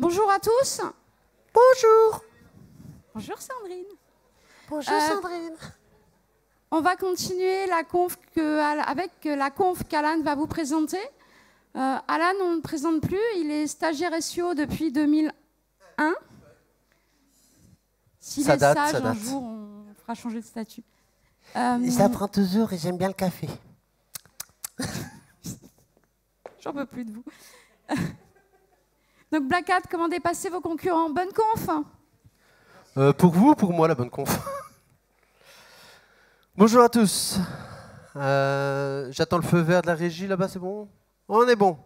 Bonjour à tous. Bonjour. Bonjour Sandrine. Bonjour Sandrine. On va continuer la conf avec la conf qu'Alan va vous présenter. Alan, on ne le présente plus, il est stagiaire SEO depuis 2001. S'il est sage, un jour, on fera changer de statut. Ça prend toujours et j'aime bien le café. J'en peux plus de vous. Donc Black Hat, comment dépasser vos concurrents? Bonne conf. Pour vous ou pour moi, la bonne conf? Bonjour à tous. J'attends le feu vert de la régie, là-bas, c'est bon? On est bon.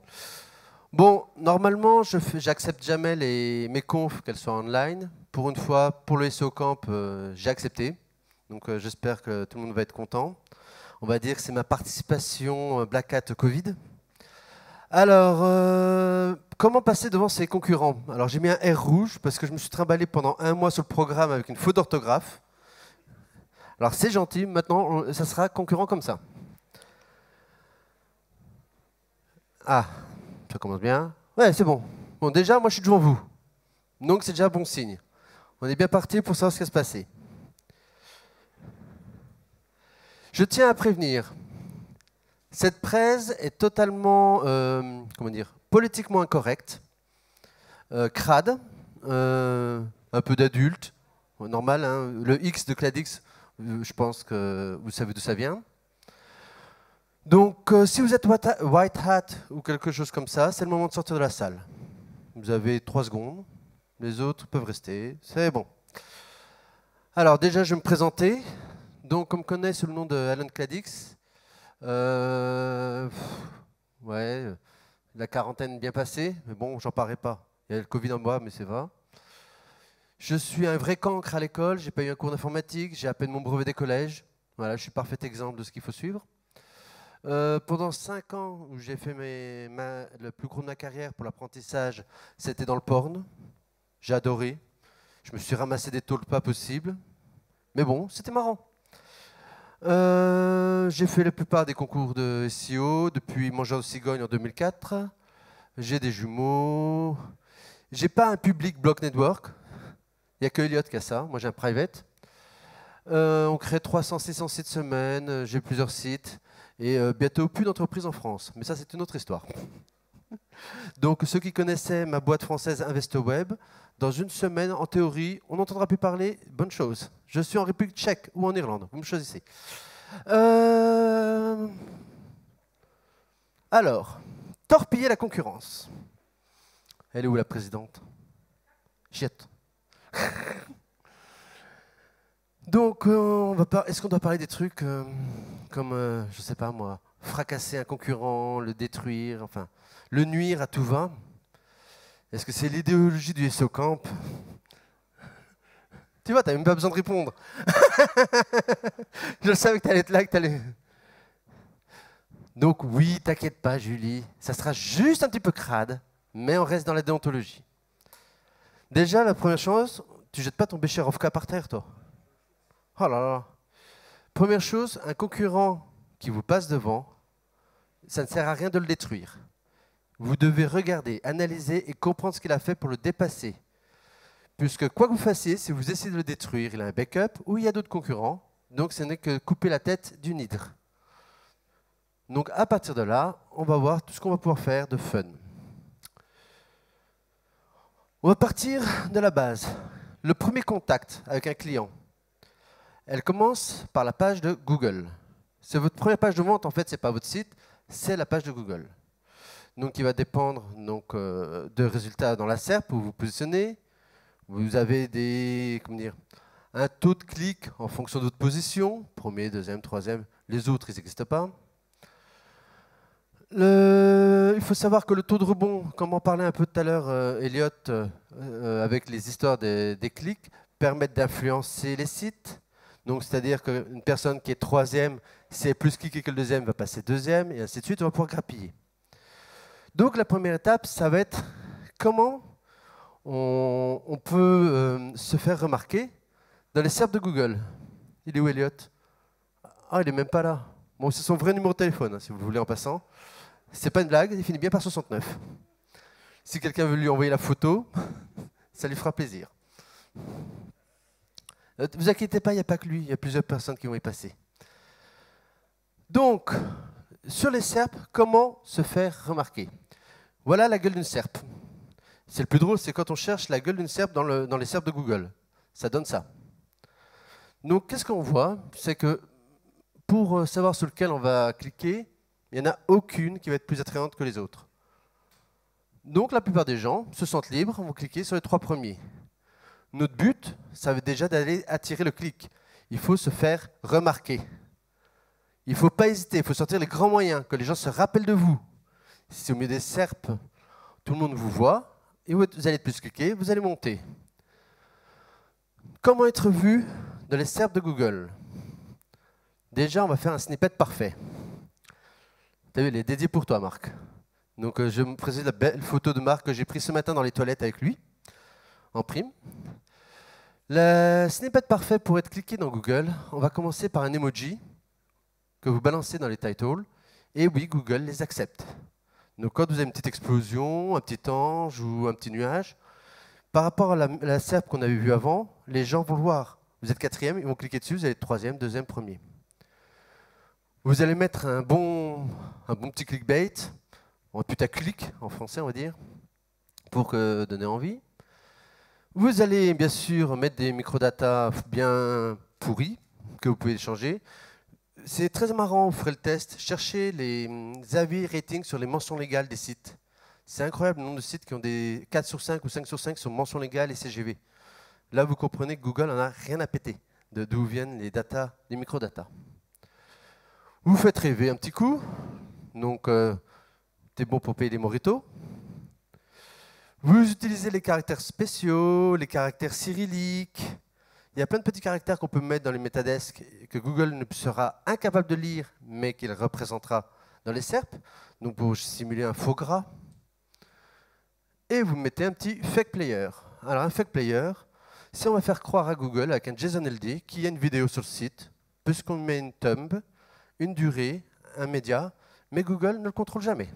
Bon, normalement, j'accepte jamais mes confs, qu'elles soient online. Pour une fois, pour le SEO Camp, j'ai accepté. Donc j'espère que tout le monde va être content. On va dire que c'est ma participation Black Hat Covid. Alors, comment passer devant ses concurrents? Alors j'ai mis un R rouge parce que je me suis trimballé pendant 1 mois sur le programme avec une faute d'orthographe. Alors c'est gentil, maintenant ça sera concurrent comme ça. Ah, ça commence bien. Ouais, c'est bon. Bon, déjà, moi je suis devant vous. Donc c'est déjà un bon signe. On est bien parti pour savoir ce qui va se passer. Je tiens à prévenir. Cette presse est totalement, comment dire, politiquement incorrecte, crade, un peu d'adulte, normal, hein. Le X de Cladix, je pense que vous savez d'où ça vient. Donc, si vous êtes white hat ou quelque chose comme ça, c'est le moment de sortir de la salle. Vous avez 3 secondes, les autres peuvent rester, c'est bon. Alors déjà, je vais me présenter. Donc, on me connaît sous le nom de Alan Cladix. Ouais, la quarantaine bien passée, mais bon, j'en parlerai pas. Il y a le Covid en moi, mais c'est va. Je suis un vrai cancre à l'école, j'ai pas eu un cours d'informatique, j'ai à peine mon brevet des collèges. Voilà, je suis parfait exemple de ce qu'il faut suivre. Pendant 5 ans où j'ai fait le plus gros de ma carrière pour l'apprentissage, c'était dans le porn. J'ai adoré. Je me suis ramassé des taules pas possibles. Mais bon, c'était marrant. J'ai fait la plupart des concours de SEO depuis Mangeur de cigogne en 2004. J'ai des jumeaux. J'ai pas un public block network. Il n'y a que Elliot qui a ça. Moi, j'ai un private. On crée 300-600 sites semaine. J'ai plusieurs sites. Et bientôt plus d'entreprises en France. Mais ça, c'est une autre histoire. Donc, ceux qui connaissaient ma boîte française InvestoWeb, dans une semaine, en théorie, on n'entendra plus parler. Bonne chose. Je suis en République tchèque ou en Irlande. Vous me choisissez. Alors, torpiller la concurrence. Elle est où la présidente? Chiette. Donc, est-ce qu'on doit parler des trucs comme, je sais pas moi, fracasser un concurrent, le détruire, enfin, le nuire à tout va? Est-ce que c'est l'idéologie du SEO Camp? Tu vois, tu n'as même pas besoin de répondre. Je savais que tu allais être là, que tu allais... Donc oui, t'inquiète pas, Julie, ça sera juste un petit peu crade, mais on reste dans la déontologie. Déjà, la première chose, tu jettes pas ton Becherovka par terre, toi. Oh là là. Première chose, un concurrent qui vous passe devant, ça ne sert à rien de le détruire. Vous devez regarder, analyser et comprendre ce qu'il a fait pour le dépasser. Puisque quoi que vous fassiez, si vous essayez de le détruire, il a un backup ou il y a d'autres concurrents. Donc ce n'est que couper la tête d'une hydre. Donc à partir de là, on va voir tout ce qu'on va pouvoir faire de fun. On va partir de la base. Le premier contact avec un client. Elle commence par la page de Google. C'est votre première page de vente, en fait, ce n'est pas votre site, c'est la page de Google. Donc il va dépendre donc, de résultats dans la SERP où vous positionnez. Vous avez un taux de clic en fonction de votre position, premier, deuxième, troisième, les autres, ils n'existent pas. Il faut savoir que le taux de rebond, comme on parlait un peu tout à l'heure, Elliot, avec les histoires des clics, permettent d'influencer les sites. Donc, c'est-à-dire qu'une personne qui est troisième, si elle est plus cliquée que le deuxième, va passer deuxième, et ainsi de suite, on va pouvoir grappiller. Donc, la première étape, ça va être comment on peut se faire remarquer dans les SERP de Google. Il est où, Elliot? Ah, il n'est même pas là. Bon, c'est son vrai numéro de téléphone, hein, si vous le voulez en passant. C'est pas une blague, il finit bien par 69. Si quelqu'un veut lui envoyer la photo, ça lui fera plaisir. Ne vous inquiétez pas, il n'y a pas que lui, il y a plusieurs personnes qui vont y passer. Donc, sur les SERP, comment se faire remarquer? Voilà la gueule d'une SERP. C'est le plus drôle, c'est quand on cherche la gueule d'une SERP dans les SERP de Google. Ça donne ça. Donc, qu'est-ce qu'on voit? C'est que pour savoir sur lequel on va cliquer, il n'y en a aucune qui va être plus attrayante que les autres. Donc, la plupart des gens se sentent libres, vont cliquer sur les 3 premiers. Notre but, ça va déjà d'aller attirer le clic. Il faut se faire remarquer. Il ne faut pas hésiter, il faut sortir les grands moyens, que les gens se rappellent de vous. Si au milieu des SERP, tout le monde vous voit, et vous allez plus cliquer, vous allez monter. Comment être vu dans les SERP de Google? Déjà, on va faire un snippet parfait. Tu as vu, il est dédié pour toi, Marc. Donc, je me présente la belle photo de Marc que j'ai prise ce matin dans les toilettes avec lui, en prime. Le snippet parfait pour être cliqué dans Google, on va commencer par un emoji que vous balancez dans les titles. Et oui, Google les accepte. Donc, quand vous avez une petite explosion, un petit ange ou un petit nuage, par rapport à la SERP qu'on avait vue avant, les gens vont le voir. Vous êtes 4e, ils vont cliquer dessus, vous allez être 3e, 2e, 1er. Vous allez mettre un bon petit clickbait, un putaclic en français, on va dire, pour donner envie. Vous allez bien sûr mettre des microdatas bien pourris que vous pouvez changer. C'est très marrant, vous ferez le test. Cherchez les avis ratings sur les mentions légales des sites. C'est incroyable le nombre de sites qui ont des 4 sur 5 ou 5 sur 5 sur mentions légales et CGV. Là, vous comprenez que Google n'en a rien à péter d'où viennent les datas, les microdatas. Vous faites rêver un petit coup. Donc, c'est bon pour payer des mojitos. Vous utilisez les caractères spéciaux, les caractères cyrilliques. Il y a plein de petits caractères qu'on peut mettre dans les métadesks que Google ne sera incapable de lire, mais qu'il représentera dans les SERP. Donc pour simuler un faux gras. Et vous mettez un petit fake player. Alors un fake player, si on va faire croire à Google avec un JSON-LD qu'il y a une vidéo sur le site, puisqu'on met une thumb, une durée, un média, mais Google ne le contrôle jamais.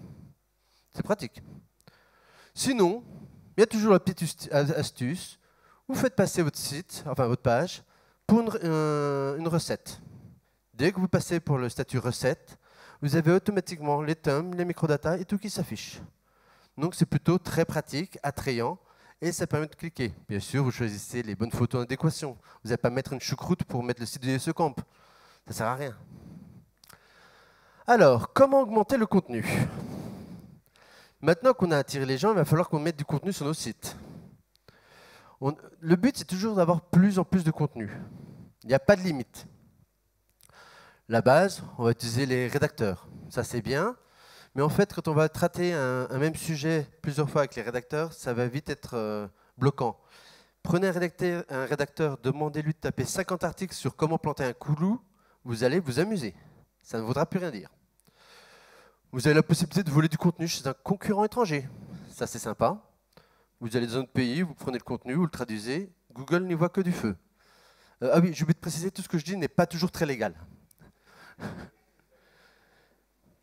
C'est pratique. Sinon, il y a toujours la petite astuce. Vous faites passer votre site, enfin votre page, pour une recette. Dès que vous passez pour le statut recette, vous avez automatiquement les thumbs, les microdatas et tout qui s'affiche. Donc c'est plutôt très pratique, attrayant, et ça permet de cliquer. Bien sûr, vous choisissez les bonnes photos en adéquation. Vous n'allez pas mettre une choucroute pour mettre le site de Secamp. Ça ne sert à rien. Alors, comment augmenter le contenu? Maintenant qu'on a attiré les gens, il va falloir qu'on mette du contenu sur nos sites. Le but, c'est toujours d'avoir plus en plus de contenu. Il n'y a pas de limite. La base, on va utiliser les rédacteurs. Ça, c'est bien. Mais en fait, quand on va traiter un même sujet plusieurs fois avec les rédacteurs, ça va vite être bloquant. Prenez un rédacteur, demandez-lui de taper 50 articles sur comment planter un coulou, vous allez vous amuser. Ça ne voudra plus rien dire. Vous avez la possibilité de voler du contenu chez un concurrent étranger. Ça, c'est sympa. Vous allez dans un autre pays, vous prenez le contenu, vous le traduisez. Google n'y voit que du feu. Ah oui, j'ai oublié de préciser, tout ce que je dis n'est pas toujours très légal.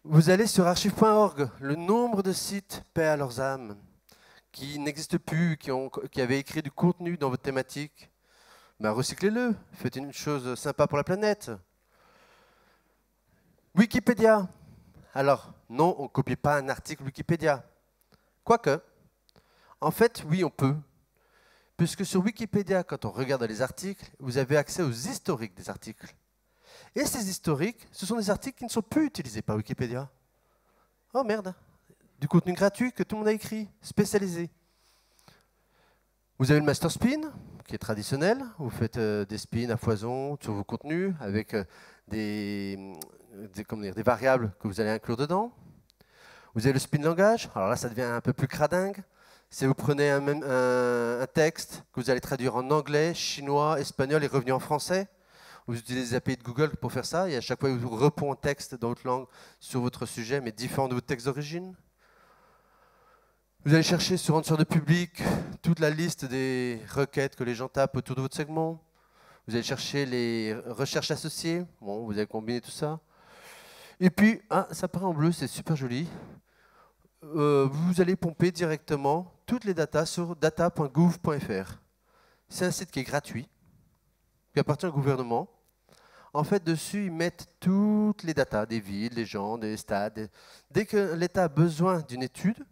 Vous allez sur archive.org, le nombre de sites, paix à leurs âmes, qui n'existent plus, qui avaient écrit du contenu dans votre thématique. Ben, recyclez-le, faites une chose sympa pour la planète. Wikipédia. Alors, non, on ne copie pas un article Wikipédia. Quoique, en fait, oui, on peut. Puisque sur Wikipédia, quand on regarde les articles, vous avez accès aux historiques des articles. Et ces historiques, ce sont des articles qui ne sont plus utilisés par Wikipédia. Oh merde, du contenu gratuit que tout le monde a écrit, spécialisé. Vous avez le master spin, qui est traditionnel. Vous faites des spins à foison sur vos contenus avec des variables que vous allez inclure dedans. Vous avez le spin langage. Alors là, ça devient un peu plus cradingue. Si vous prenez un texte que vous allez traduire en anglais, chinois, espagnol et revenu en français, vous utilisez les API de Google pour faire ça, et à chaque fois, il vous répond un texte dans votre langue sur votre sujet, mais différent de votre texte d'origine. Vous allez chercher sur Answer de public toute la liste des requêtes que les gens tapent autour de votre segment. Vous allez chercher les recherches associées. Bon, vous allez combiner tout ça. Et puis, ça paraît en bleu, c'est super joli. vous allez pomper directement toutes les datas sur data.gouv.fr. C'est un site qui est gratuit, qui appartient au gouvernement. En fait, dessus, ils mettent toutes les datas des villes, des gens, des stades. Dès que l'État a besoin d'une étude,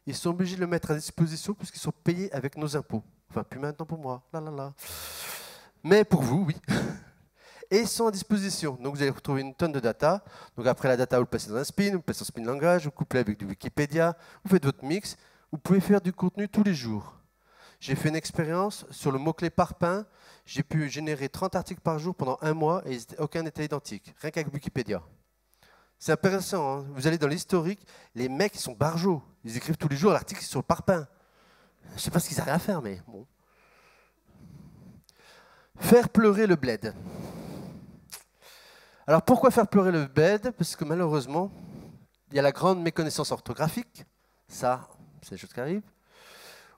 ils sont obligés de le mettre à disposition puisqu'ils sont payés avec nos impôts. Enfin, plus maintenant pour moi. Là, là, là. Mais pour vous, oui. Et ils sont à disposition. Donc, vous allez retrouver une tonne de data. Donc, après la data, vous le passez dans un spin, vous le passez en spin langage, vous couplez avec du Wikipédia, vous faites votre mix. Vous pouvez faire du contenu tous les jours. J'ai fait une expérience sur le mot-clé parpaing. J'ai pu générer 30 articles par jour pendant 1 mois et aucun n'était identique, rien qu'avec Wikipédia. C'est intéressant, hein. Vous allez dans l'historique, les mecs, ils sont barjots. Ils écrivent tous les jours l'article sur le parpaing. Je ne sais pas ce qu'ils arrivent à faire, mais bon. Faire pleurer le bled. Alors pourquoi faire pleurer le bled? Parce que malheureusement, il y a la grande méconnaissance orthographique. Ça, c'est des choses qui arrivent.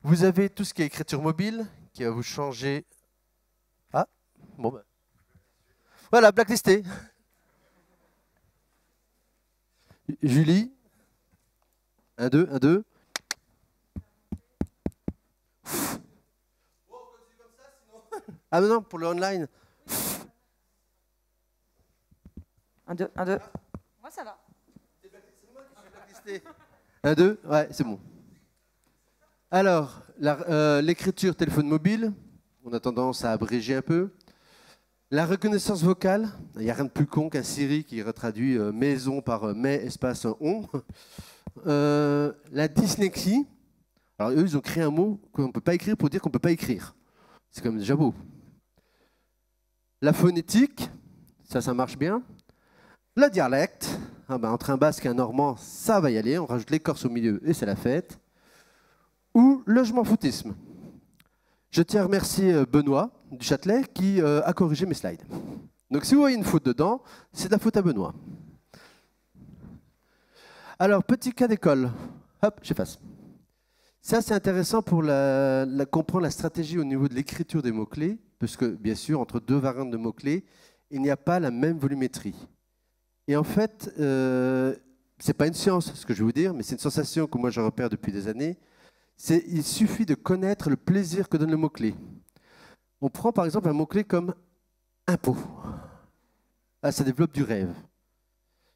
Vous avez tout ce qui est écriture mobile, qui va vous changer... Ah, bon ben. Voilà, blacklisté. Julie. 1, 2, 1, 2. Ah mais non, pour le online. 1, 2, 1, 2. Moi, ça va. 1, 2, ouais, c'est bon. Alors, l'écriture téléphone mobile, on a tendance à abréger un peu. La reconnaissance vocale, il n'y a rien de plus con qu'un Siri qui retraduit maison par mais espace on. La dyslexie, alors eux, ils ont créé un mot qu'on ne peut pas écrire pour dire qu'on ne peut pas écrire. C'est quand même déjà beau. La phonétique, ça marche bien. Le dialecte, ah ben, entre un basque et un normand, ça va y aller, on rajoute l'écorce au milieu et c'est la fête. Ou le je m'en foutisme. Je tiens à remercier Benoît du Châtelet qui a corrigé mes slides. Donc si vous voyez une faute dedans, c'est de la faute à Benoît. Alors, petit cas d'école. Hop, j'efface. Ça, c'est intéressant pour comprendre la stratégie au niveau de l'écriture des mots-clés, parce que, bien sûr, entre deux variantes de mots-clés, il n'y a pas la même volumétrie. Et en fait, ce n'est pas une science, ce que je vais vous dire, mais c'est une sensation que moi, je repère depuis des années. Il suffit de connaître le plaisir que donne le mot-clé. On prend, par exemple, un mot-clé comme « impôt ». Ah, ça développe du rêve.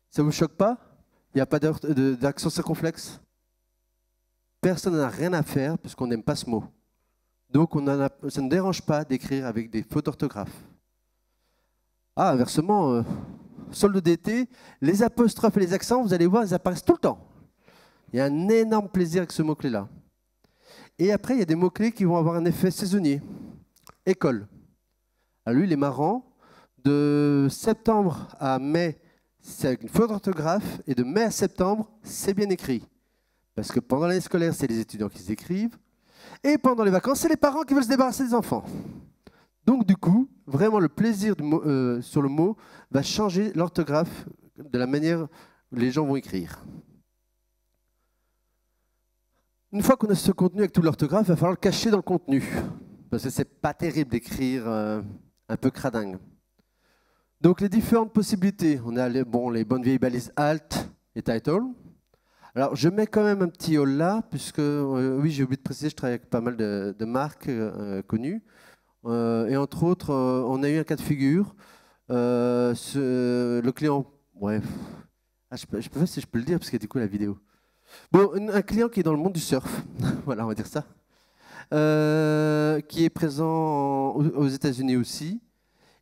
Ça ne vous choque pas? Il n'y a pas d'accent circonflexe? Personne n'en a rien à faire parce qu'on n'aime pas ce mot. Donc, ça ne dérange pas d'écrire avec des fautes d'orthographe. Ah, inversement, solde d'été, les apostrophes et les accents, vous allez voir, ils apparaissent tout le temps. Il y a un énorme plaisir avec ce mot-clé-là. Et après, il y a des mots-clés qui vont avoir un effet saisonnier. École. Alors lui, il est marrant. De septembre à mai, c'est avec une faute d'orthographe. Et de mai à septembre, c'est bien écrit. Parce que pendant l'année scolaire, c'est les étudiants qui s'écrivent. Et pendant les vacances, c'est les parents qui veulent se débarrasser des enfants. Donc du coup, vraiment le plaisir sur le mot va changer l'orthographe de la manière où les gens vont écrire. Une fois qu'on a ce contenu avec tout l'orthographe, il va falloir le cacher dans le contenu. Parce que c'est pas terrible d'écrire un peu cradingue. Donc les différentes possibilités. On a les bonnes vieilles balises Alt et Title. Alors je mets quand même un petit haul là, puisque, oui, j'ai oublié de préciser, je travaille avec pas mal de marques connues. Et entre autres, on a eu un cas de figure. Le client, ouais, je ne sais pas si je peux le dire, parce qu'il y a du coup la vidéo. Bon, un client qui est dans le monde du surf, voilà, on va dire ça, qui est présent aux États-Unis aussi,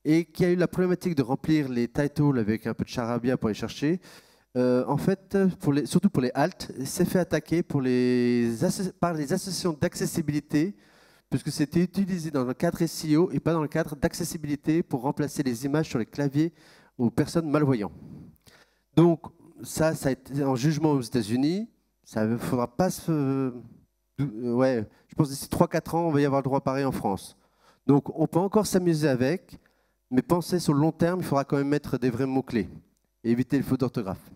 et qui a eu la problématique de remplir les titles avec un peu de charabia pour les chercher. En fait, surtout pour les alt, s'est fait attaquer par les associations d'accessibilité, puisque c'était utilisé dans le cadre SEO et pas dans le cadre d'accessibilité pour remplacer les images sur les claviers aux personnes malvoyantes. Donc, ça a été en jugement aux États-Unis. Ça ne faudra pas se... Ouais, je pense que d'ici 3-4 ans, on va y avoir le droit pareil en France. Donc, on peut encore s'amuser avec, mais pensez sur le long terme, il faudra quand même mettre des vrais mots-clés et éviter les fautes d'orthographe.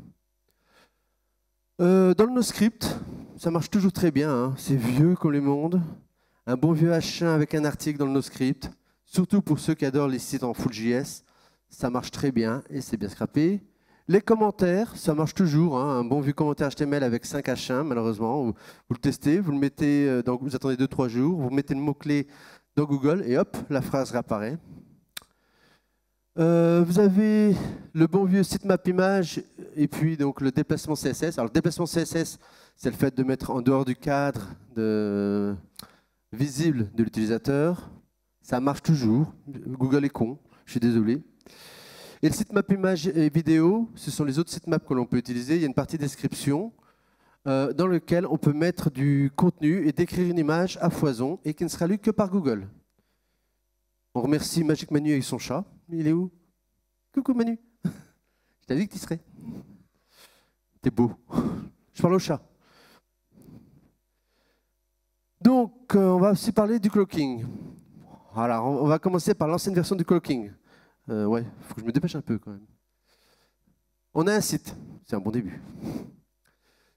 Dans le NoScript, ça marche toujours très bien, hein. C'est vieux comme le monde. Un bon vieux H1 avec un article dans le NoScript, surtout pour ceux qui adorent les sites en Full.js, ça marche très bien et c'est bien scrappé. Les commentaires, ça marche toujours. Hein, un bon vieux commentaire HTML avec 5 H1, malheureusement. Vous le testez, vous le mettez, vous attendez 2-3 jours, vous mettez le mot-clé dans Google et hop, la phrase réapparaît. Vous avez le bon vieux sitemap image et puis donc le déplacement CSS. Alors le déplacement CSS, c'est le fait de mettre en dehors du cadre visible de l'utilisateur. Ça marche toujours. Google est con, je suis désolé. Et le sitemap image et vidéo, ce sont les autres sitemaps que l'on peut utiliser. Il y a une partie description dans laquelle on peut mettre du contenu et décrire une image à foison et qui ne sera lue que par Google. On remercie Magic Manu avec son chat. Il est où? Coucou Manu. Je t'avais dit que tu serais. T'es beau. Je parle au chat. Donc, on va aussi parler du cloaking. Alors, on va commencer par l'ancienne version du cloaking. Ouais, il faut que je me dépêche un peu quand même. On a un site. C'est un bon début.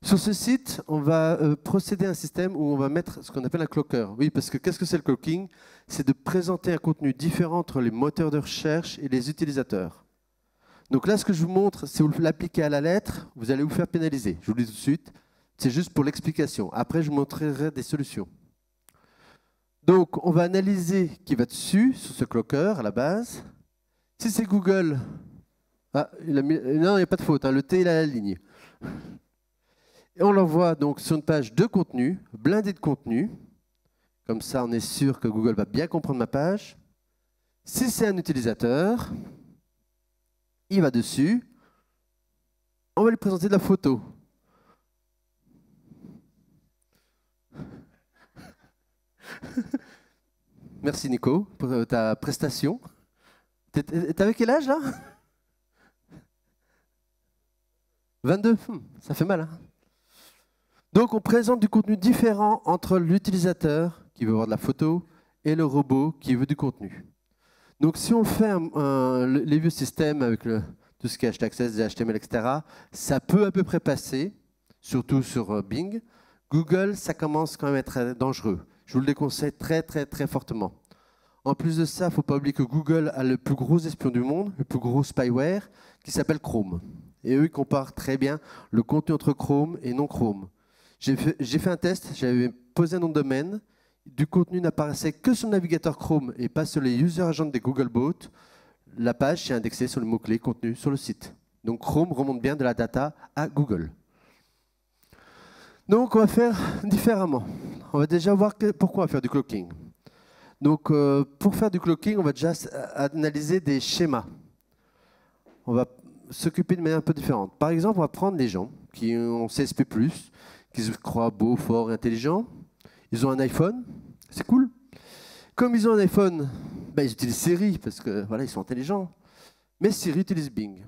Sur ce site, on va procéder à un système où on va mettre ce qu'on appelle un cloaker. Oui, parce que qu'est-ce que c'est le cloaking? C'est de présenter un contenu différent entre les moteurs de recherche et les utilisateurs. Donc là, ce que je vous montre, si vous l'appliquez à la lettre, vous allez vous faire pénaliser. Je vous le dis tout de suite, c'est juste pour l'explication. Après, je vous montrerai des solutions. Donc, on va analyser qui va dessus, sur ce cloaker, à la base. Si c'est Google... Ah, non, il n'y a pas de faute, hein, le T, il a la ligne. Et on l'envoie donc sur une page de contenu, blindée de contenu. Comme ça, on est sûr que Google va bien comprendre ma page. Si c'est un utilisateur, il va dessus. On va lui présenter de la photo. Merci Nico pour ta prestation. T'avais quel âge là? 22. Ça fait mal, hein? Donc, on présente du contenu différent entre l'utilisateur, qui veut voir de la photo, et le robot, qui veut du contenu. Donc, si on fait les vieux systèmes avec tout ce qui est htaccess, HTML, etc., ça peut à peu près passer, surtout sur Bing. Google, ça commence quand même à être dangereux. Je vous le déconseille très, très, très fortement. En plus de ça, il ne faut pas oublier que Google a le plus gros espion du monde, le plus gros spyware, qui s'appelle Chrome. Et eux, ils comparent très bien le contenu entre Chrome et non Chrome. J'ai fait un test, j'avais posé un nom de domaine, du contenu n'apparaissait que sur le navigateur Chrome et pas sur les user agents des Googlebot. La page est indexée sur le mot-clé contenu sur le site. Donc Chrome remonte bien de la data à Google. Donc on va faire différemment. On va déjà voir pourquoi on va faire du cloaking. Donc pour faire du cloaking, on va déjà analyser des schémas. On va s'occuper de manière un peu différente. Par exemple, on va prendre les gens qui ont CSP+, qui se croient beaux, forts et intelligents. Ils ont un iPhone, c'est cool. Comme ils ont un iPhone, ben, ils utilisent Siri parce que voilà, ils sont intelligents. Mais Siri utilise Bing.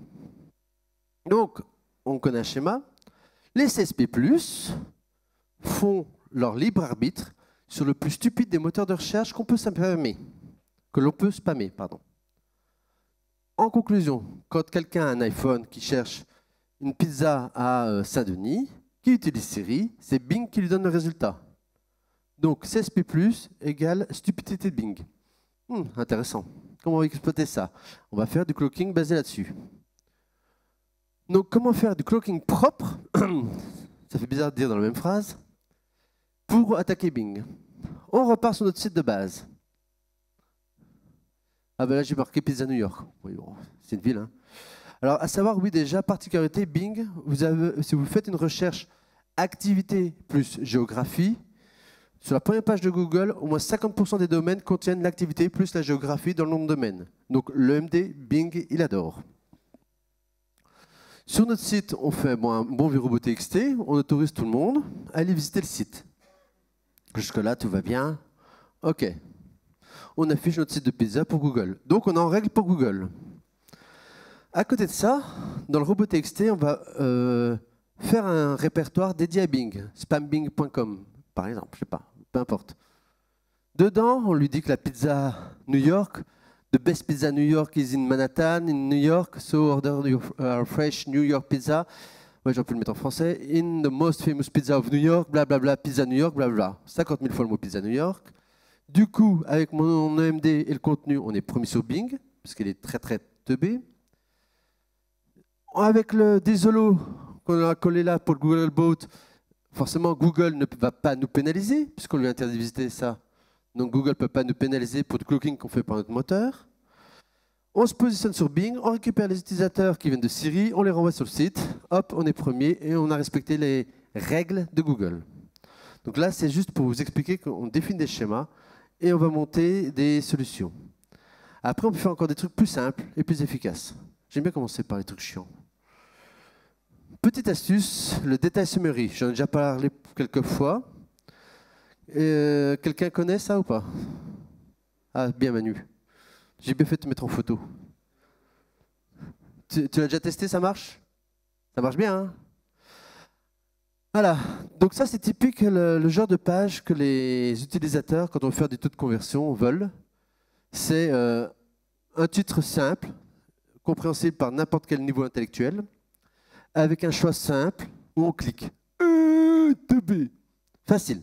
Donc, on connaît un schéma. Les CSP+, font leur libre arbitre sur le plus stupide des moteurs de recherche qu'on peut spammer. Pardon. En conclusion, quand quelqu'un a un iPhone qui cherche une pizza à Saint-Denis, qui utilise Siri, c'est Bing qui lui donne le résultat. Donc CSP+ égale stupidité de Bing. Intéressant. Comment on va exploiter ça? On va faire du cloaking basé là-dessus. Donc comment faire du cloaking propre? Ça fait bizarre de dire dans la même phrase. Pour attaquer Bing. On repart sur notre site de base. Ah ben là j'ai marqué Pizza New York. Oui, bon, c'est une ville. Hein. Alors à savoir, oui déjà, particularité Bing, si vous faites une recherche activité plus géographie, sur la première page de Google, au moins 50% des domaines contiennent l'activité plus la géographie dans le nom de domaine. Donc l'EMD, Bing, il adore. Sur notre site, on fait un bon vieux robot TXT, on autorise tout le monde à aller visiter le site. Jusque-là, tout va bien. OK. On affiche notre site de pizza pour Google. Donc, on est en règle pour Google. À côté de ça, dans le robot TXT, on va faire un répertoire dédié à Bing, spambing.com, par exemple, je sais pas, peu importe. Dedans, on lui dit que la pizza New York, the best pizza New York is in Manhattan, in New York, so order your fresh New York pizza. Ouais, j'aurais pu le mettre en français. In the most famous pizza of New York, blablabla, pizza New York, blablabla. 50 000 fois le mot pizza New York. Du coup, avec mon EMD et le contenu, on est promis sur Bing, parce qu'il est très très teubé. Avec le désolos qu'on a collé là pour le Googlebot, forcément Google ne va pas nous pénaliser puisqu'on lui interdit de visiter ça. Donc Google ne peut pas nous pénaliser pour le cloaking qu'on fait par notre moteur. On se positionne sur Bing, on récupère les utilisateurs qui viennent de Siri, on les renvoie sur le site, hop, on est premier et on a respecté les règles de Google. Donc là, c'est juste pour vous expliquer qu'on définit des schémas et on va monter des solutions. Après, on peut faire encore des trucs plus simples et plus efficaces. J'aime bien commencer par les trucs chiants. Petite astuce, le détail summary. J'en ai déjà parlé quelques fois. Quelqu'un connaît ça ou pas? Ah, bien Manu. J'ai bien fait de te mettre en photo. Tu l'as déjà testé, ça marche? Ça marche bien, hein? Voilà. Donc ça, c'est typique le genre de page que les utilisateurs, quand on veut faire des taux de conversion, veulent. C'est un titre simple, compréhensible par n'importe quel niveau intellectuel, avec un choix simple où on clique. Facile.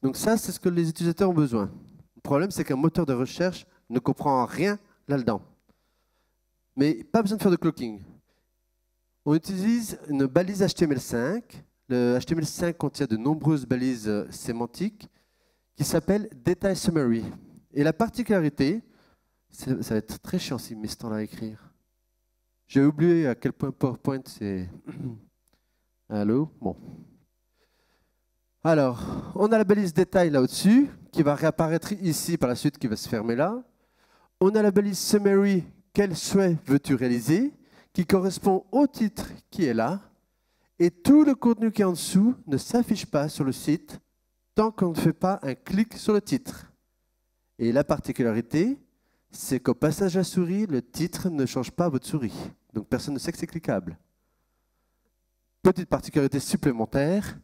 Donc ça, c'est ce que les utilisateurs ont besoin. Le problème, c'est qu'un moteur de recherche ne comprend rien là-dedans. Mais pas besoin de faire de cloaking. On utilise une balise HTML5. Le HTML5 contient de nombreuses balises sémantiques qui s'appellent Detail Summary. Et la particularité, ça va être très chiant si mes ce temps-là à écrire. J'ai oublié à quel point PowerPoint c'est... Allô? Bon. Alors, on a la balise détail là au-dessus, qui va réapparaître ici par la suite, qui va se fermer là. On a la balise summary, quel souhait veux-tu réaliser, qui correspond au titre qui est là. Et tout le contenu qui est en dessous ne s'affiche pas sur le site tant qu'on ne fait pas un clic sur le titre. Et la particularité, c'est qu'au passage à la souris, le titre ne change pas votre souris. Donc personne ne sait que c'est cliquable. Petite particularité supplémentaire,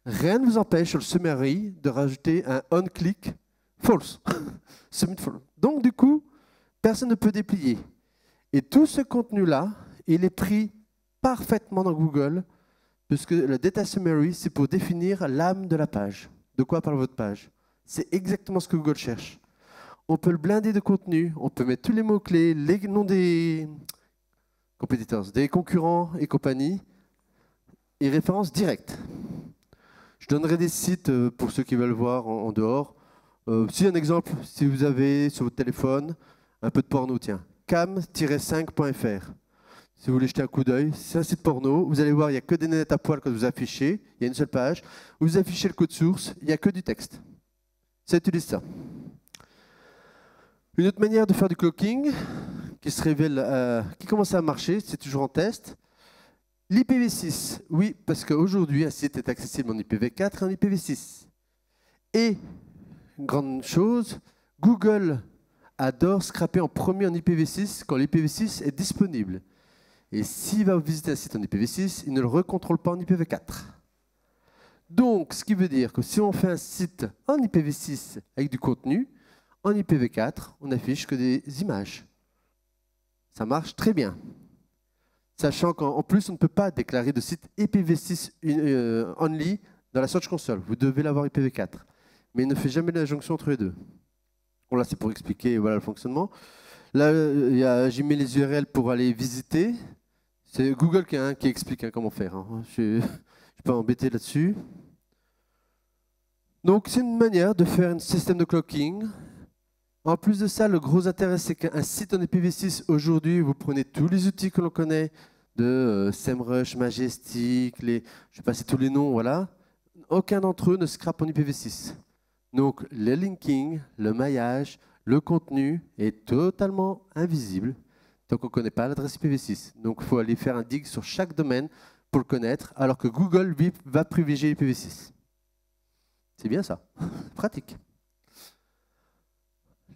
rien ne vous empêche sur le summary de rajouter un on-click false. Submit false. Donc du coup, personne ne peut déplier. Et tout ce contenu-là, il est pris parfaitement dans Google, puisque le data summary, c'est pour définir l'âme de la page. De quoi parle votre page? C'est exactement ce que Google cherche. On peut le blinder de contenu, on peut mettre tous les mots-clés, les noms des competitors, des concurrents et compagnie, et références directes. Je donnerai des sites pour ceux qui veulent voir en dehors. Si un exemple, si vous avez sur votre téléphone un peu de porno, tiens, cam-5.fr. Si vous voulez jeter un coup d'œil, c'est un site porno. Vous allez voir, il n'y a que des nénettes à poil quand vous affichez. Il y a une seule page. Vous affichez le code source, il n'y a que du texte. Ça utilise ça. Une autre manière de faire du cloaking, qui se révèle, qui commence à marcher, c'est toujours en test. L'IPv6, oui, parce qu'aujourd'hui, un site est accessible en IPv4 et en IPv6. Et, une grande chose, Google adore scraper en premier en IPv6 quand l'IPv6 est disponible. Et s'il va visiter un site en IPv6, il ne le recontrôle pas en IPv4. Donc, ce qui veut dire que si on fait un site en IPv6 avec du contenu, en IPv4, on n'affiche que des images. Ça marche très bien. Sachant qu'en plus, on ne peut pas déclarer de site IPv6 only dans la Search Console. Vous devez l'avoir IPv4. Mais il ne fait jamais la jonction entre les deux. Bon, là, c'est pour expliquer voilà, le fonctionnement. Là, j'ai mis les URL pour aller visiter. C'est Google qui explique comment faire. Hein. Je ne suis pas embêté là-dessus. Donc, c'est une manière de faire un système de cloaking. En plus de ça, le gros intérêt, c'est qu'un site en IPv6, aujourd'hui, vous prenez tous les outils que l'on connaît, de SEMrush, Majestic, je vais passer tous les noms, voilà. Aucun d'entre eux ne scrape en IPv6. Donc, le linking, le maillage, le contenu est totalement invisible tant qu'on ne connaît pas l'adresse IPv6. Donc, il faut aller faire un dig sur chaque domaine pour le connaître, alors que Google, lui, va privilégier l'IPv6. C'est bien ça, pratique.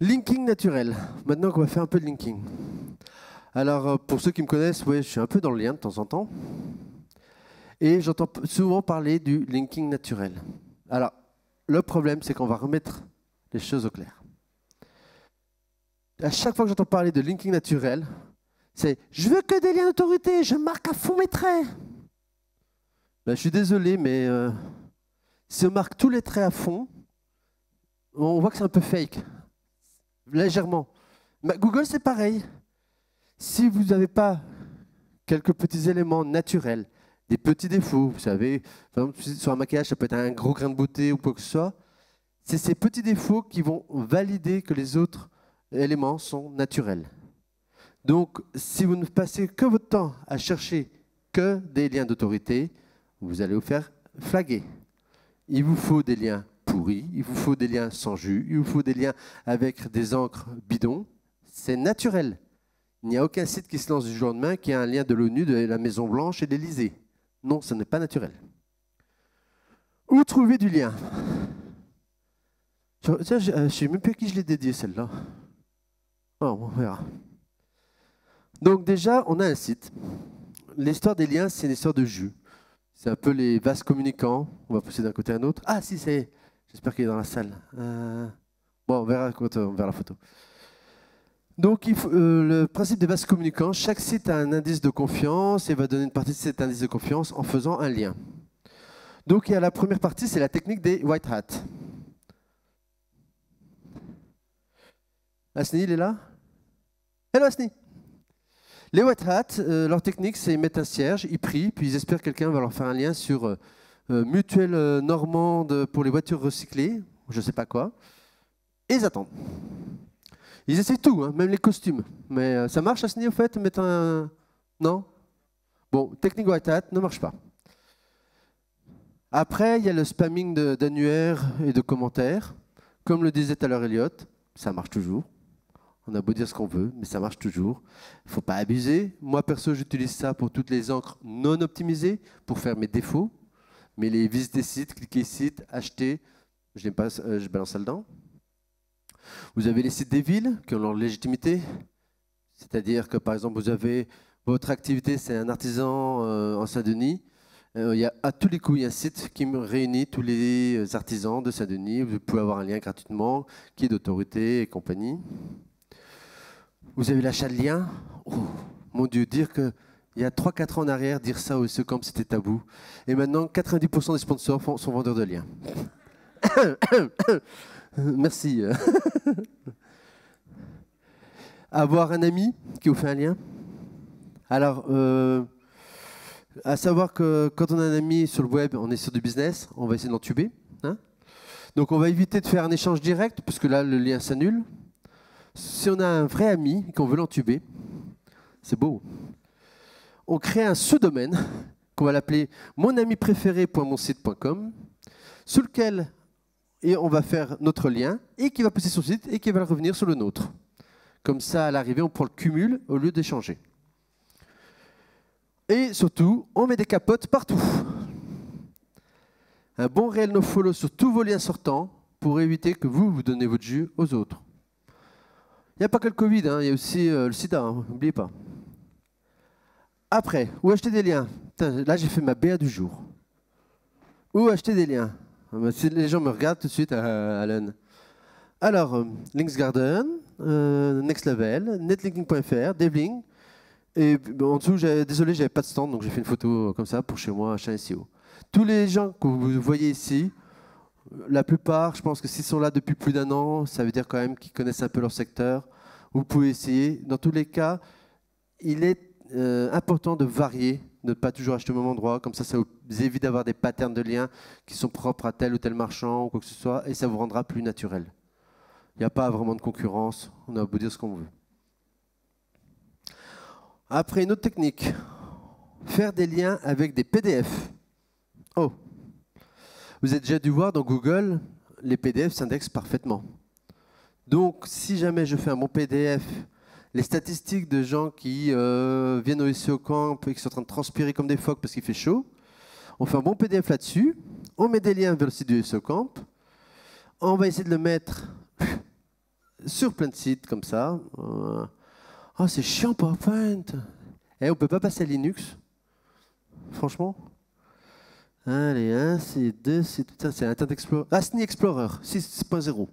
Linking naturel. Maintenant qu'on va faire un peu de linking. Alors, pour ceux qui me connaissent, ouais, je suis un peu dans le lien de temps en temps. Et j'entends souvent parler du linking naturel. Alors, le problème, c'est qu'on va remettre les choses au clair. À chaque fois que j'entends parler de linking naturel, c'est « je veux que des liens d'autorité, je marque à fond mes traits ». Ben, je suis désolé, mais si on marque tous les traits à fond, on voit que c'est un peu fake. Légèrement. Mais Google, c'est pareil. Si vous n'avez pas quelques petits éléments naturels, des petits défauts. Vous savez, par exemple, sur un maquillage, ça peut être un gros grain de beauté ou quoi que ce soit. C'est ces petits défauts qui vont valider que les autres éléments sont naturels. Donc, si vous ne passez que votre temps à chercher que des liens d'autorité, vous allez vous faire flaguer. Il vous faut des liens pourris, il vous faut des liens sans jus, il vous faut des liens avec des encres bidons. C'est naturel. Il n'y a aucun site qui se lance du jour au lendemain qui a un lien de l'ONU, de la Maison-Blanche et de l'Élysée. Non, ce n'est pas naturel. Où trouver du lien? Je ne sais même plus à qui je l'ai dédié, celle-là. Oh, on verra. Donc déjà, on a un site. L'histoire des liens, c'est une histoire de jus. C'est un peu les vases communicants. On va pousser d'un côté à un autre. Ah, si, c'est. J'espère qu'il est dans la salle. Bon, on verra quand on verra la photo. Donc, le principe des vases communicants, chaque site a un indice de confiance et va donner une partie de cet indice de confiance en faisant un lien. Donc, il y a la première partie, c'est la technique des white hats. Asni, il est là? Hello, Asni. Les white hats, leur technique, c'est ils mettent un cierge, ils prient, puis ils espèrent que quelqu'un va leur faire un lien sur Mutuelle Normande pour les voitures recyclées, je ne sais pas quoi, et ils attendent. Ils essaient tout, hein, même les costumes. Mais ça marche, Asni, au fait, mettre un... Non? Bon, technique white hat ne marche pas. Après, il y a le spamming d'annuaires et de commentaires. Comme le disait tout à l'heure Elliot, ça marche toujours. On a beau dire ce qu'on veut, mais ça marche toujours. Il ne faut pas abuser. Moi, perso, j'utilise ça pour toutes les encres non optimisées, pour faire mes défauts. Mais les visiter sites, cliquer site, acheter, je n'aime pas, je balance ça dedans. Vous avez les sites des villes qui ont leur légitimité. C'est-à-dire que, par exemple, vous avez votre activité, c'est un artisan en Saint-Denis. À tous les coups, il y a un site qui me réunit tous les artisans de Saint-Denis. Vous pouvez avoir un lien gratuitement, qui est d'autorité et compagnie. Vous avez l'achat de liens. Oh, mon Dieu, dire qu'il y a 3-4 ans en arrière, dire ça au SECAMP, c'était tabou. Et maintenant, 90% des sponsors sont vendeurs de liens. Merci. Avoir un ami qui vous fait un lien. Alors, à savoir que quand on a un ami sur le web, on est sur du business, on va essayer de l'entuber. Hein, donc on va éviter de faire un échange direct, parce que là, le lien s'annule. Si on a un vrai ami et qu'on veut l'entuber, c'est beau. On crée un sous-domaine qu'on va l'appeler monamipréféré.monsite.com, sous lequel on va faire notre lien et qui va passer sur le site et qui va revenir sur le nôtre. Comme ça, à l'arrivée, on prend le cumul au lieu d'échanger. Et surtout, on met des capotes partout. Un bon réel nofollow sur tous vos liens sortants pour éviter que vous donnez votre jus aux autres. Il n'y a pas que le Covid, hein, il y a aussi le sida, n'oubliez pas. Après, où acheter des liens? Putain, là, j'ai fait ma BA du jour. Où acheter des liens? Les gens me regardent tout de suite, Alan. Alors, Links Garden, Next Level, netlinking.fr, Devling. Et en dessous, désolé, j'avais pas de stand, donc j'ai fait une photo comme ça pour chez moi, achat SEO. Tous les gens que vous voyez ici, la plupart, je pense que s'ils sont là depuis plus d'1 an, ça veut dire quand même qu'ils connaissent un peu leur secteur. Vous pouvez essayer. Dans tous les cas, il est important de varier, de ne pas toujours acheter au même endroit. Comme ça vous évite d'avoir des patterns de liens qui sont propres à tel ou tel marchand ou quoi que ce soit, et ça vous rendra plus naturel. Il n'y a pas vraiment de concurrence. On a beau dire ce qu'on veut. Après, une autre technique. Faire des liens avec des PDF. Oh, vous avez déjà dû voir dans Google, les PDF s'indexent parfaitement. Donc, si jamais je fais un bon PDF, les statistiques de gens qui viennent au SEO Camp et qui sont en train de transpirer comme des phoques parce qu'il fait chaud, on fait un bon PDF là-dessus, on met des liens vers le site du SEO Camp, on va essayer de le mettre sur plein de sites comme ça. Oh, c'est chiant PowerPoint. Et on ne peut pas passer à Linux. Franchement. Allez, 1, c'est 2, c'est Internet Explorer. Asni Explorer 6.0.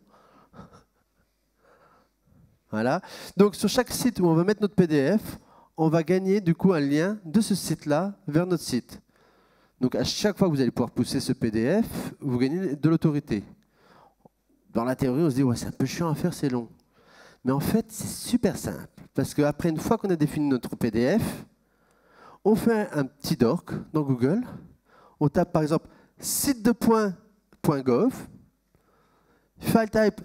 Voilà. Donc sur chaque site où on va mettre notre PDF, on va gagner du coup un lien de ce site-là vers notre site. Donc à chaque fois que vous allez pouvoir pousser ce PDF, vous gagnez de l'autorité. Dans la théorie, on se dit ouais, c'est un peu chiant à faire, c'est long. Mais en fait, c'est super simple. Parce qu'après, une fois qu'on a défini notre PDF, On fait un petit doc dans Google. On tape par exemple site de .gov, file type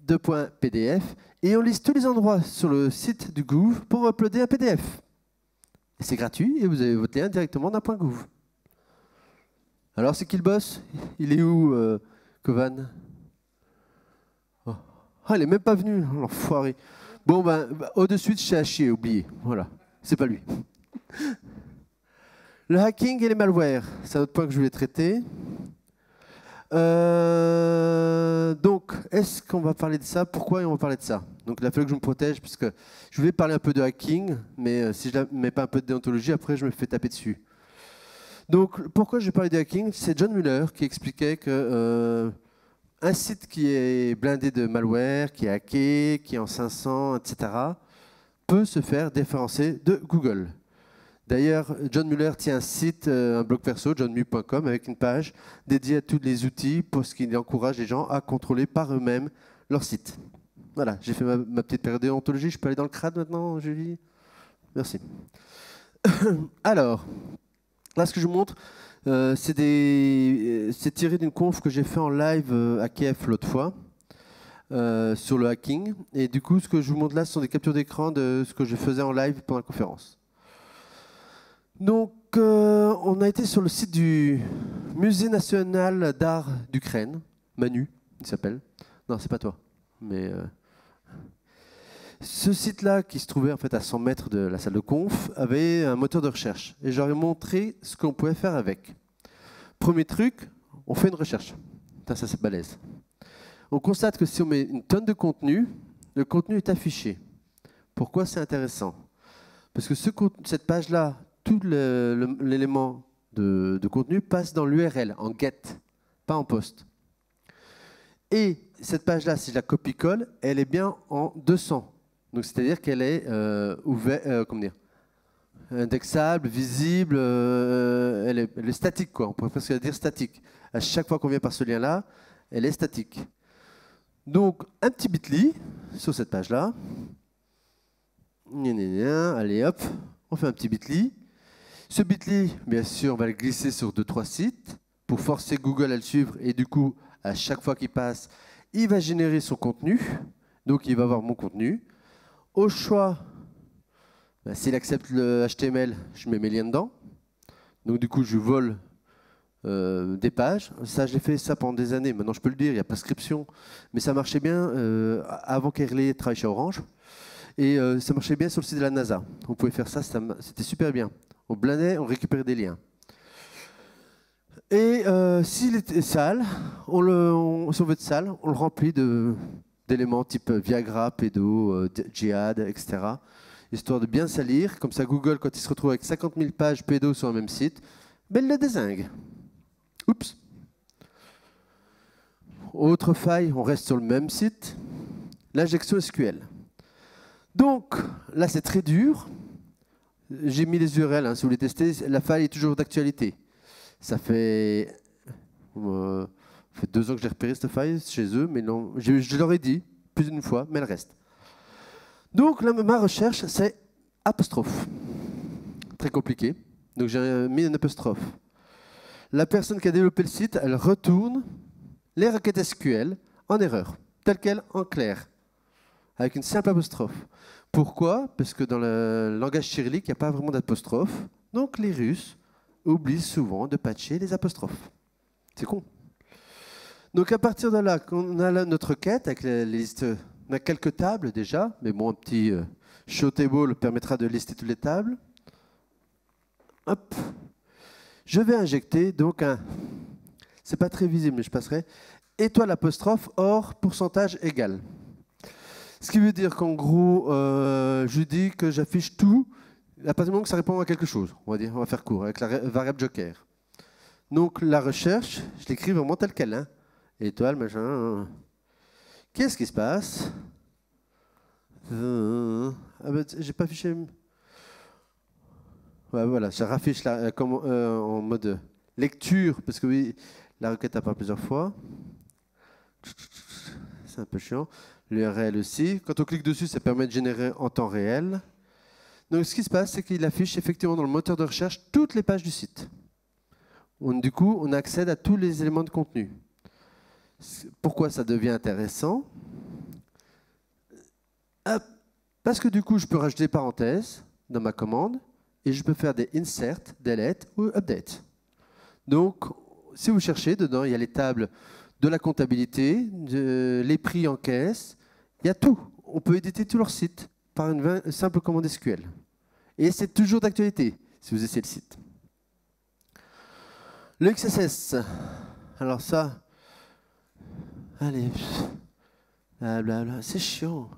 de .pdf, et on liste tous les endroits sur le site du Gouv pour uploader un PDF. C'est gratuit et vous avez votre lien directement d'un .gouv. Alors c'est qui le boss? Il est où, Kovan? Oh. Ah, il n'est même pas venu, l'enfoiré. Bon, au-dessus de chez Hachier, oublié. Voilà, c'est pas lui. Le hacking et les malwares, c'est un autre point que je voulais traiter. Donc, est-ce qu'on va parler de ça? Pourquoi on va parler de ça? Donc, il a fallu que je me protège, puisque je voulais parler un peu de hacking, mais si je ne mets pas un peu de déontologie, après, je me fais taper dessus. Donc, pourquoi je vais parler de hacking? C'est John Mueller qui expliquait que un site qui est blindé de malware, qui est hacké, qui est en 500, etc., peut se faire déréférencer de Google. D'ailleurs, John Mueller tient un site, un blog perso, johnmu.com, avec une page dédiée à tous les outils parce qu'il encourage les gens à contrôler par eux-mêmes leur site. Voilà, j'ai fait ma petite période de déontologie. Je peux aller dans le crade maintenant, Julie? Merci. Alors, là, ce que je vous montre, c'est tiré d'une conf que j'ai fait en live à Kiev l'autre fois, sur le hacking. Et du coup, ce que je vous montre là, ce sont des captures d'écran de ce que je faisais en live pendant la conférence. Donc, on a été sur le site du Musée national d'art d'Ukraine, Manu, il s'appelle. Non, c'est pas toi. Mais ce site-là, qui se trouvait en fait à 100 mètres de la salle de conf, avait un moteur de recherche. Et j'aurais montré ce qu'on pouvait faire avec. Premier truc, on fait une recherche. Ça c'est balèze. On constate que si on met une tonne de contenu, le contenu est affiché. Pourquoi c'est intéressant? Parce que cette page-là, tout l'élément de contenu passe dans l'URL, en get, pas en post. Et cette page-là, si je la copie-colle, elle est bien en 200. Donc c'est-à-dire qu'elle est indexable, visible, elle est statique, quoi. On pourrait presque dire statique. À chaque fois qu'on vient par ce lien-là, elle est statique. Donc un petit bit.ly sur cette page-là. Allez hop, on fait un petit bit.ly. Ce bit.ly, bien sûr, on va le glisser sur 2-3 sites pour forcer Google à le suivre. Et du coup, à chaque fois qu'il passe, il va générer son contenu. Donc, il va avoir mon contenu. Au choix, s'il accepte le HTML, je mets mes liens dedans. Donc, du coup, je vole des pages. Ça, j'ai fait ça pendant des années. Maintenant, je peux le dire, il y a prescription. Mais ça marchait bien avant qu'Herlé travaille chez Orange. Et ça marchait bien sur le site de la NASA. On pouvait faire ça, c'était super bien. On blindait, on récupérait des liens. Et s'il était sale, si on veut être sale, on le remplit d'éléments type Viagra, pédo, djihad, etc. Histoire de bien salir. Comme ça, Google, quand il se retrouve avec 50 000 pages pédo sur un même site, ben, il le dézingue. Oups. Autre faille, on reste sur le même site. L'injection SQL. Donc, là, c'est très dur. J'ai mis les URL, si vous voulez tester. La faille est toujours d'actualité. Ça fait 2 ans que j'ai repéré cette faille chez eux, mais non, je leur ai dit plus d'une fois, mais elle reste. Donc, là, ma recherche, c'est apostrophe. Très compliqué. Donc, j'ai mis un apostrophe. La personne qui a développé le site, elle retourne les requêtes SQL en erreur, telles quelles, en clair, avec une simple apostrophe. Pourquoi? Parce que dans le langage cyrillique, il n'y a pas vraiment d'apostrophe. Donc les Russes oublient souvent de patcher les apostrophes. C'est con. Donc à partir de là, on a là notre requête avec les listes. On a quelques tables déjà, mais bon, un petit show table permettra de lister toutes les tables. Hop. Je vais injecter donc un. C'est pas très visible, mais je passerai. Étoile apostrophe or pourcentage égal. Ce qui veut dire qu'en gros, je dis que j'affiche tout à partir du moment que ça répond à quelque chose. On va faire court, avec la variable joker. Donc la recherche, je l'écris vraiment telle qu'elle. Hein. Étoile, machin. Qu'est-ce qui se passe? J'ai pas affiché. Ouais, voilà, je raffiche en mode lecture, parce que oui, la requête apparaît plusieurs fois. C'est un peu chiant. L'URL aussi. Quand on clique dessus, ça permet de générer en temps réel. Donc ce qui se passe, c'est qu'il affiche effectivement dans le moteur de recherche toutes les pages du site. Du coup, on accède à tous les éléments de contenu. Pourquoi ça devient intéressant? Parce que du coup, je peux rajouter des parenthèses dans ma commande et je peux faire des insert, delete ou update. Donc, si vous cherchez, dedans, il y a les tables de la comptabilité, les prix en caisse, il y a tout. On peut éditer tout leur site par une simple commande SQL. Et c'est toujours d'actualité, si vous essayez le site. Le XSS. Alors ça, allez, blablabla, c'est chiant.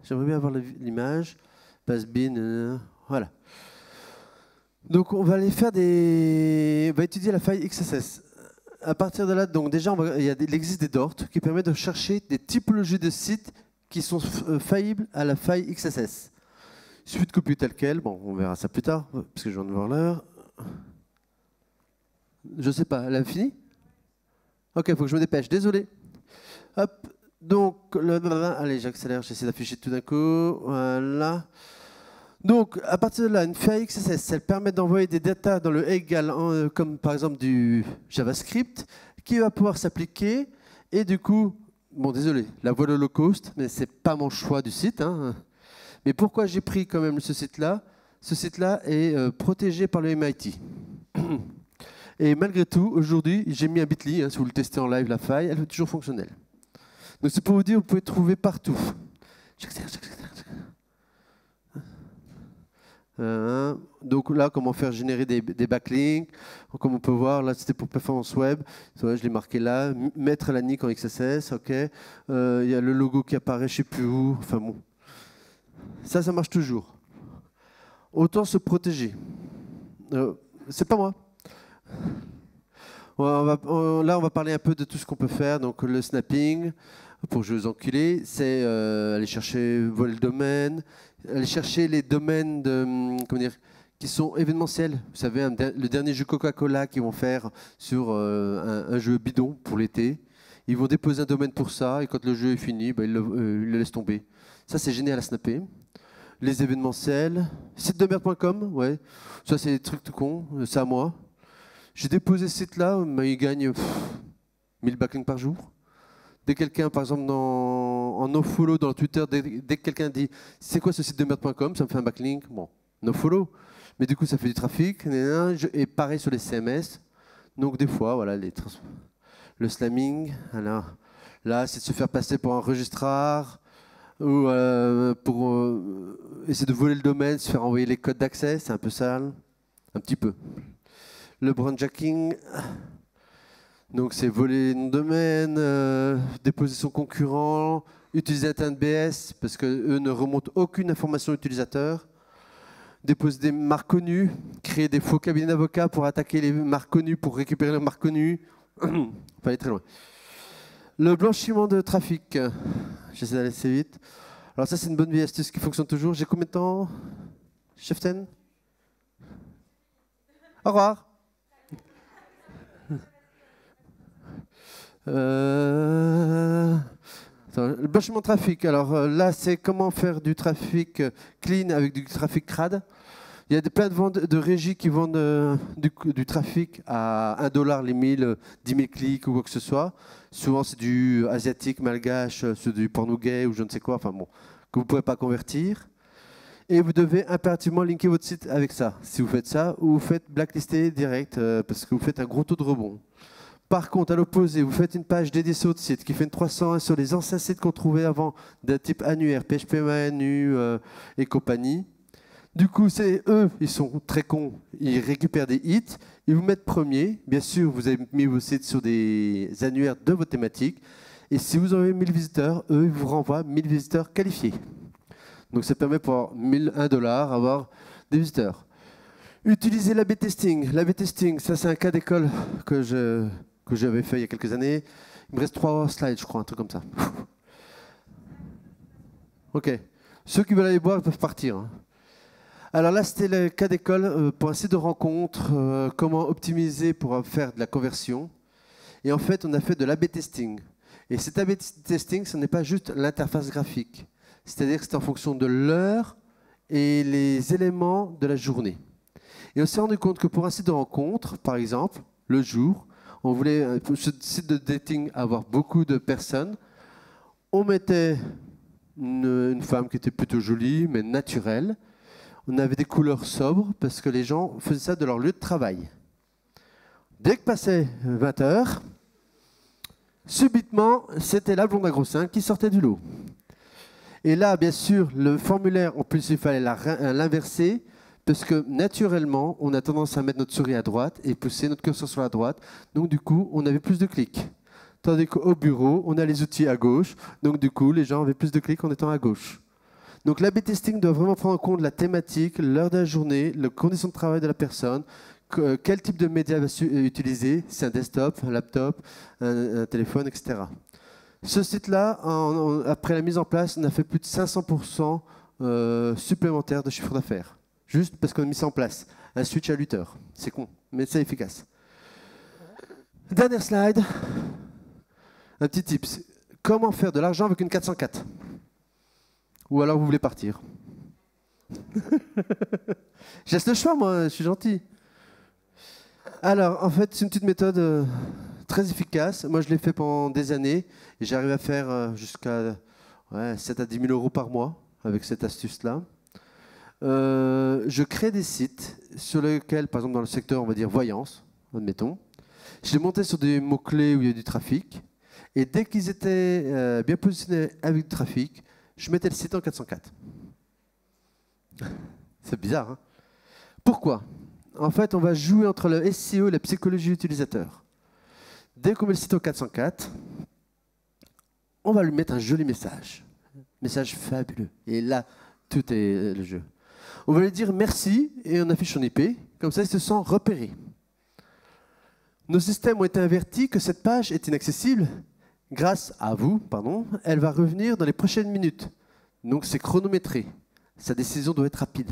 J'aimerais bien avoir l'image. Passe-bin, voilà. Donc on va aller faire on va étudier la faille XSS. À partir de là, donc déjà, il existe des DORT qui permettent de chercher des typologies de sites qui sont faillibles à la faille XSS. Il suffit de copier tel quel. Bon, on verra ça plus tard, parce que je viens de voir l'heure. Je sais pas, elle a fini? Ok, il faut que je me dépêche, désolé. Hop, donc, allez, j'accélère, j'essaie d'afficher tout d'un coup. Voilà. Donc, à partir de là, une faille XSS, elle permet d'envoyer des datas dans le égal, comme par exemple du JavaScript, qui va pouvoir s'appliquer. Et du coup, bon, désolé, la voie low cost, mais c'est pas mon choix du site. Hein. Mais pourquoi j'ai pris quand même ce site-là? Ce site-là est protégé par le MIT. Et malgré tout, aujourd'hui, j'ai mis un bit.ly, si vous le testez en live, la faille, elle est toujours fonctionnelle. Donc c'est pour vous dire, vous pouvez trouver partout. Donc là, comment faire générer des backlinks. Comme on peut voir, là c'était pour Performance Web. Je l'ai marqué là. Mettre la nick en XSS, ok. Il y a le logo qui apparaît, je ne sais plus où. Enfin bon. Ça marche toujours. Autant se protéger. C'est pas moi. Là, on va parler un peu de tout ce qu'on peut faire. Donc le snapping, pour jouer aux enculés, c'est aller chercher, voler le domaine, aller chercher les domaines qui sont événementiels. Vous savez, le dernier jeu Coca-Cola qu'ils vont faire sur un jeu bidon pour l'été. Ils vont déposer un domaine pour ça, et quand le jeu est fini, ils le laissent tomber. Ça, c'est génial à snapper. Les événementiels. Site de merde.com, ouais. Ça, c'est des trucs tout cons. C'est à moi. J'ai déposé ce site-là, mais il gagne 1000 backlinks par jour. Dès que quelqu'un, par exemple, en nofollow dans Twitter, dès que quelqu'un dit « c'est quoi ce site de merde.com », ça me fait un backlink. Bon, nofollow. Mais du coup, ça fait du trafic. Et pareil sur les CMS. Donc des fois, voilà, le slamming. Alors, là, c'est de se faire passer pour un registrar ou pour essayer de voler le domaine, se faire envoyer les codes d'accès. C'est un peu sale. Un petit peu. Le brandjacking, donc c'est voler un domaine, déposer son concurrent, utiliser Internet BS parce qu'eux ne remontent aucune information utilisateur, déposer des marques connues, créer des faux cabinets d'avocats pour attaquer les marques connues, pour récupérer les marques connues. On va aller très loin. Le blanchiment de trafic, j'essaie d'aller assez vite. Alors ça, c'est une bonne vieille astuce qui fonctionne toujours. J'ai combien de temps, Cheften? Au revoir. Le blanchiment de trafic. Alors là, c'est comment faire du trafic clean avec du trafic crade. Il y a plein de régies qui vendent du trafic à $1 les 1000, 10 000 clics ou quoi que ce soit. Souvent, c'est du asiatique, malgache, c'est du porno gay ou je ne sais quoi. Enfin bon, que vous ne pouvez pas convertir. Et vous devez impérativement linker votre site avec ça. Si vous faites ça, ou vous faites blacklister direct parce que vous faites un gros taux de rebond. Par contre, à l'opposé, vous faites une page dédiée sur votre site qui fait une 301 sur les anciens sites qu'on trouvait avant d'un type annuaire, PHP Manu et compagnie. Du coup, c'est eux, ils sont très cons, ils récupèrent des hits, ils vous mettent premier. Bien sûr, vous avez mis vos sites sur des annuaires de votre thématique. Et si vous avez 1000 visiteurs, eux, ils vous renvoient 1000 visiteurs qualifiés. Donc ça permet pour $1 avoir des visiteurs. Utilisez l'A/B testing. L'A/B testing, ça c'est un cas d'école que j'avais fait il y a quelques années. Il me reste 3 slides, je crois, un truc comme ça. Ok. Ceux qui veulent aller boire, ils peuvent partir. Hein. Alors là, c'était le cas d'école pour un site de rencontre, comment optimiser pour faire de la conversion. Et en fait, on a fait de l'A/B testing. Et cet A/B testing, ce n'est pas juste l'interface graphique. C'est-à-dire que c'est en fonction de l'heure et les éléments de la journée. Et on s'est rendu compte que pour un site de rencontre, par exemple, le jour, on voulait, pour ce site de dating, avoir beaucoup de personnes. On mettait une femme qui était plutôt jolie, mais naturelle. On avait des couleurs sobres parce que les gens faisaient ça de leur lieu de travail. Dès que passait 20 heures, subitement, c'était la blonde à gros seins qui sortait du lot. Et là, bien sûr, le formulaire, en plus, il fallait l'inverser parce que naturellement, on a tendance à mettre notre souris à droite et pousser notre curseur sur la droite. Donc, du coup, on avait plus de clics. Tandis qu'au bureau, on a les outils à gauche. Donc, du coup, les gens avaient plus de clics en étant à gauche. Donc, l'A/B testing doit vraiment prendre en compte la thématique, l'heure de la journée, les conditions de travail de la personne, quel type de média va utiliser, c'est un desktop, un laptop, un téléphone, etc. Ce site-là, après la mise en place, on a fait plus de 500% supplémentaires de chiffre d'affaires. Juste parce qu'on a mis ça en place. Un switch à 8 heures. C'est con, mais c'est efficace. Dernière slide. Un petit tips. Comment faire de l'argent avec une 404 ? Ou alors vous voulez partir ? Je laisse le choix, moi, je suis gentil. Alors, en fait, c'est une petite méthode très efficace. Moi, je l'ai fait pendant des années. Et j'arrive à faire jusqu'à 7 à 10 000 euros par mois avec cette astuce-là. Je crée des sites sur lesquels, par exemple, dans le secteur, on va dire voyance, admettons. Je les montais sur des mots-clés où il y a du trafic. Et dès qu'ils étaient bien positionnés avec du trafic, je mettais le site en 404. C'est bizarre, hein ? Pourquoi ? En fait, on va jouer entre le SEO et la psychologie utilisateur. Dès qu'on met le site au 404, on va lui mettre un joli message. Message fabuleux. Et là, tout est le jeu. On va lui dire merci et on affiche son IP. Comme ça, il se sent repéré. Nos systèmes ont été avertis que cette page est inaccessible. Grâce à vous, elle va revenir dans les prochaines minutes. Donc, c'est chronométré. Sa décision doit être rapide.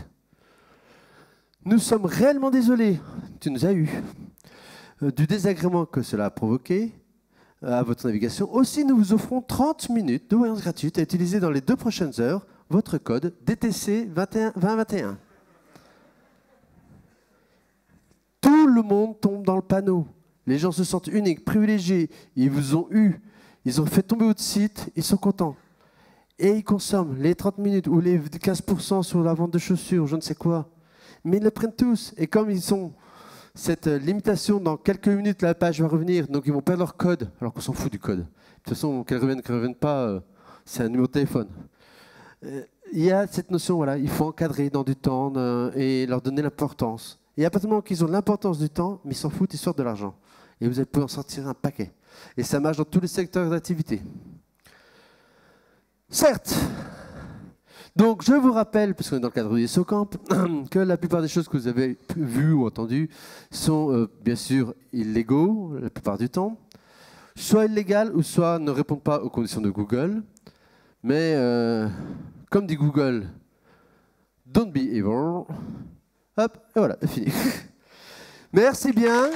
Nous sommes réellement désolés, tu nous as eu, du désagrément que cela a provoqué à votre navigation. Aussi, nous vous offrons 30 minutes de voyance gratuite à utiliser dans les 2 prochaines heures votre code DTC 2021. Tout le monde tombe dans le panneau. Les gens se sentent uniques, privilégiés. Ils vous ont eu. Ils ont fait tomber votre site. Ils sont contents. Et ils consomment les 30 minutes ou les 15% sur la vente de chaussures, je ne sais quoi. Mais ils le prennent tous. Et comme ils ont cette limitation, dans quelques minutes, la page va revenir. Donc, ils vont perdre leur code, alors qu'on s'en fout du code. De toute façon, qu'elle revienne, qu'elle ne revienne pas, c'est un numéro de téléphone. Il y a cette notion, voilà, il faut encadrer dans du temps et leur donner l'importance. Et à partir du moment qu'ils ont l'importance du temps, mais ils s'en foutent, ils sortent de l'argent. Et vous allez pouvoir en sortir un paquet. Et ça marche dans tous les secteurs d'activité. Certes. Donc, je vous rappelle, parce qu'on est dans le cadre du SOCamp, que la plupart des choses que vous avez vues ou entendues sont bien sûr illégaux, la plupart du temps. Soit illégales, ou soit ne répondent pas aux conditions de Google. Mais, comme dit Google, don't be evil. Hop, et voilà, fini. Merci bien.